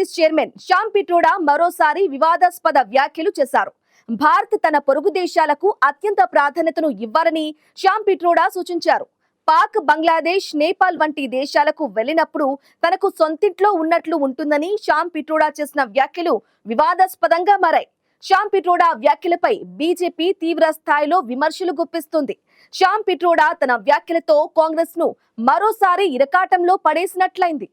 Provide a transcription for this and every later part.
Overseas chairman Shyam Pitroda మరోసారి వివాదాస్పద వ్యాఖ్యలు చేశారు. భారత్ తన పొరుగు దేశాలకు అత్యంత ప్రాధాన్యతను ఇవ్వాలని శ్యామ్ పిట్రోడా సూచించారు. పాక్, బంగ్లాదేశ్, నేపాల్ వంటి దేశాలకు వెళ్లినప్పుడు తనకు సొంతింట్లో ఉన్నట్లు ఉంటుందని శ్యామ్ పిట్రోడా చేసిన వ్యాఖ్యలు వివాదాస్పదంగా మారాయి. శ్యామ్ పిట్రోడా వ్యాఖ్యలపై బీజేపీ తీవ్ర స్థాయిలో విమర్శలు గుప్పిస్తుంది. శ్యామ్ పిట్రోడా తన వ్యాఖ్యలతో కాంగ్రెస్ ను మరోసారి ఇరకాటంలో పడేసినట్లయింది.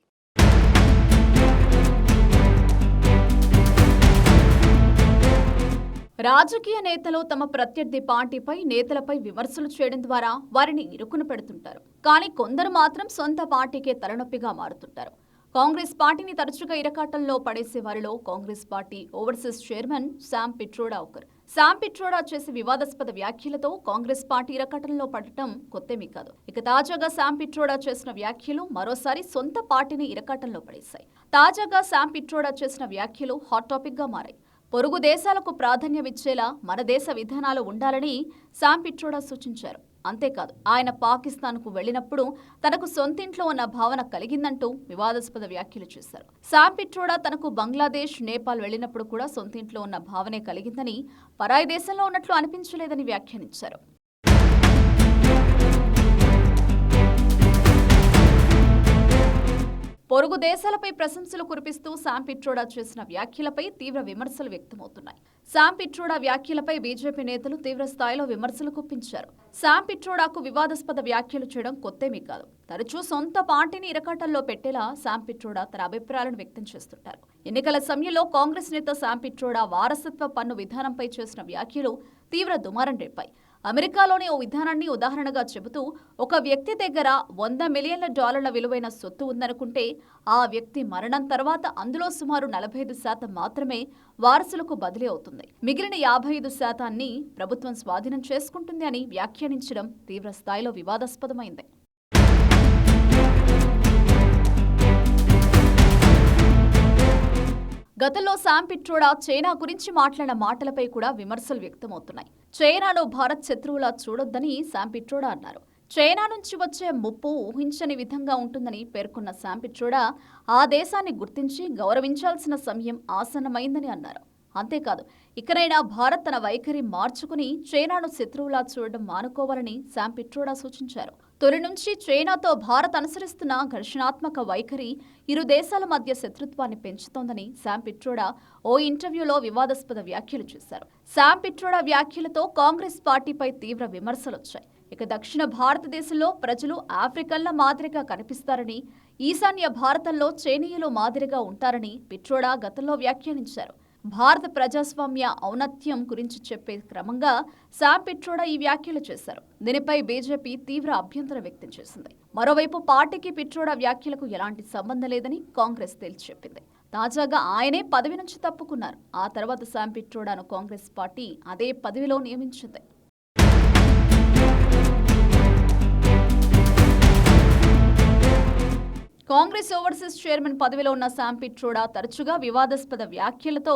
రాజకీయ నేతలు తమ ప్రత్యర్థి పార్టీపై నేతలపై విమర్శలు చేయడం ద్వారా వారిని ఇరుకున పెడుతుంటారు. కానీ కొందరు మాత్రం సొంత పార్టీకే తలనొప్పిగా మారుతుంటారు. కాంగ్రెస్ పార్టీని తరచుగా ఇరకాటంలో పడేసే వారిలో Congress party overseas chairman Shyam Pitroda ఒకరు. శ్యామ్ పిట్రోడా చేసే వివాదాస్పద వ్యాఖ్యలతో కాంగ్రెస్ పార్టీ ఇరకాటంలో పడటం కొత్తేమీ కాదు. ఇక తాజాగా శ్యామ్ పిట్రోడా చేసిన వ్యాఖ్యలు మరోసారి సొంత పార్టీని ఇరకాటంలో పడేశాయి. తాజాగా శ్యామ్ పిట్రోడా చేసిన వ్యాఖ్యలు హాట్ టాపిక్ గా మారాయి. పొరుగు దేశాలకు ప్రాధాన్యమిచ్చేలా మన దేశ విధానాలు ఉండాలని శ్యామ్ పిట్రోడా సూచించారు. అంతేకాదు, ఆయన పాకిస్తాన్కు వెళ్లినప్పుడు తనకు సొంతింట్లో ఉన్న భావన కలిగిందంటూ వివాదాస్పద వ్యాఖ్యలు చేశారు. శ్యామ్ పిట్రోడా తనకు బంగ్లాదేశ్, నేపాల్ వెళ్లినప్పుడు కూడా సొంతింట్లో ఉన్న భావనే కలిగిందని, పరాయి దేశంలో ఉన్నట్లు అనిపించలేదని వ్యాఖ్యానించారు. పొరుగు దేశాలపై ప్రశంసలు కురిపిస్తూ శ్యామ్ పిట్రోడా చేసిన వ్యాఖ్యలపై తీవ్ర విమర్శలు వ్యక్తమవుతున్నాయి. శ్యామ్ పిట్రోడా వ్యాఖ్యలపై బీజేపీ నేతలు తీవ్ర స్థాయిలో విమర్శలు గుప్పించారు. శ్యామ్ పిట్రోడాకు వివాదాస్పద వ్యాఖ్యలు చేయడం కొత్తేమీ కాదు. తరచూ సొంత పార్టీని ఇరకాటంలో పెట్టేలా శ్యామ్ పిట్రోడా తన అభిప్రాయాలను వ్యక్తం చేస్తుంటారు. ఎన్నికల సమయంలో కాంగ్రెస్ నేత శ్యామ్ పిట్రోడా వారసత్వ పన్ను విధానంపై చేసిన వ్యాఖ్యలు తీవ్ర దుమారం రేపాయి. అమెరికాలోని ఓ విధానాన్ని ఉదాహరణగా చెబుతూ, ఒక వ్యక్తి దగ్గర $100 మిలియన్ల విలువైన సొత్తు ఉందనుకుంటే ఆ వ్యక్తి మరణం తర్వాత అందులో సుమారు 45% మాత్రమే వారసులకు బదిలీ అవుతుంది. మిగిలిన 55% ప్రభుత్వం స్వాధీనం చేసుకుంటుంది అని వ్యాఖ్యానించడం తీవ్ర స్థాయిలో వివాదాస్పదమైంది. గతంలో శ్యామ్ పిట్రోడా చైనా గురించి మాట్లాడిన మాటలపై కూడా విమర్శలు వ్యక్తమవుతున్నాయి. చైనాను భారత్ శత్రువులా చూడొద్దని శ్యామ్ పిట్రోడా అన్నారు. చైనా నుంచి వచ్చే ముప్పు ఊహించని విధంగా ఉంటుందని పేర్కొన్న శ్యామ్ పిట్రోడా ఆ దేశాన్ని గుర్తించి గౌరవించాల్సిన సమయం ఆసన్నమైందని అన్నారు. అంతేకాదు, ఇకనైనా భారత్ తన వైఖరి మార్చుకుని చైనాను శత్రువులా చూడడం మానుకోవాలని శ్యామ్ పిట్రోడా సూచించారు. తొలి నుంచి చైనాతో భారత్ అనుసరిస్తున్న ఘర్షణాత్మక వైఖరి ఇరు దేశాల మధ్య శత్రుత్వాన్ని పెంచుతోందని శ్యామ్ పిట్రోడా ఓ ఇంటర్వ్యూలో వివాదాస్పద వ్యాఖ్యలు చేశారు. శ్యామ్ పిట్రోడా వ్యాఖ్యలతో కాంగ్రెస్ పార్టీపై తీవ్ర విమర్శలొచ్చాయి. ఇక దక్షిణ భారతదేశంలో ప్రజలు ఆఫ్రికన్ల మాదిరిగా కనిపిస్తారని, ఈశాన్య భారతంలో చైనీయులు మాదిరిగా ఉంటారని పిట్రోడా గతంలో వ్యాఖ్యానించారు. భారత ప్రజాస్వామ్య ఔన్నత్యం గురించి చెప్పే క్రమంగా శ్యామ్ పిట్రోడా ఈ వ్యాఖ్యలు చేశారు. దీనిపై బీజేపీ తీవ్ర అభ్యంతరం వ్యక్తం చేసింది. మరోవైపు పార్టీకి పిట్రోడా వ్యాఖ్యలకు ఎలాంటి సంబంధం లేదని కాంగ్రెస్ తేల్చి చెప్పింది. తాజాగా ఆయనే పదవి నుంచి తప్పుకున్నారు. ఆ తర్వాత శ్యామ్ పిట్రోడాను కాంగ్రెస్ పార్టీ అదే పదవిలో నియమించింది. కాంగ్రెస్ ఓవర్సీస్ చైర్మన్ పదవిలో ఉన్న శ్యామ్ పిట్రోడా తరచుగా వివాదాస్పద వ్యాఖ్యలతో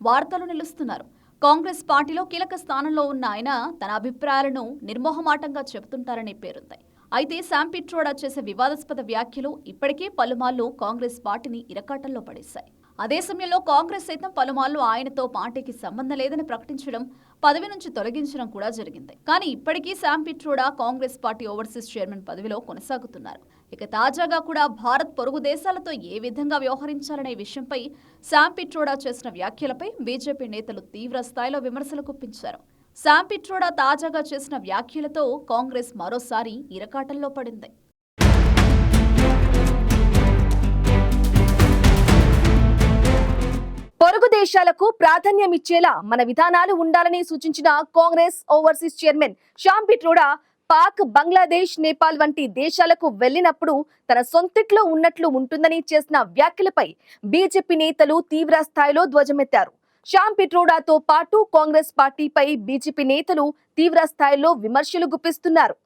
వార్తలు నిలుస్తున్నారు. కాంగ్రెస్ పార్టీలో కీలక స్థానంలో ఉన్న ఆయన తన అభిప్రాయాలను నిర్మోహమాటంగా చెబుతుంటారనే పేరుంది. అయితే శ్యామ్ పిట్రోడా చేసే వివాదాస్పద వ్యాఖ్యలు ఇప్పటికే పలుమార్లు కాంగ్రెస్ పార్టీని ఇరకాటంలో పడేశాయి. అదే సమయంలో కాంగ్రెస్ సైతం పలుమార్లు ఆయనతో పార్టీకి సంబంధం లేదని ప్రకటించడం, పదవి నుంచి తొలగించడం కూడా జరిగింది. కానీ ఇప్పటికీ Shyam Pitroda Congress party overseas chairman పదవిలో కొనసాగుతున్నారు. ఇక తాజాగా కూడా భారత్ పొరుగు దేశాలతో ఏ విధంగా వ్యవహరించాలనే విషయంపై శ్యామ్ పిట్రోడా చేసిన వ్యాఖ్యలపై బీజేపీ నేతలు తీవ్ర స్థాయిలో విమర్శలు గుప్పించారు. శ్యామ్ పిట్రోడా తాజాగా చేసిన వ్యాఖ్యలతో కాంగ్రెస్ మరోసారి ఇరకాటంలో పడింది. పొరుగు దేశాలకు ప్రాధాన్యమిచ్చేలా మన విధానాలు ఉండాలని సూచించిన కాంగ్రెస్ ఓవర్సీస్ చైర్మన్ శ్యామ్ పిట్రోడా పాక్, బంగ్లాదేశ్, నేపాల్ వంటి దేశాలకు వెళ్లినప్పుడు తన సొంతింట్లో ఉన్నట్లు ఉంటుందని చేసిన వ్యాఖ్యలపై బీజేపీ నేతలు తీవ్ర స్థాయిలో ధ్వజమెత్తారు. శ్యామ్ పిట్రోడాతో పాటు కాంగ్రెస్ పార్టీపై బీజేపీ నేతలు తీవ్ర స్థాయిలో విమర్శలు గుప్పిస్తున్నారు.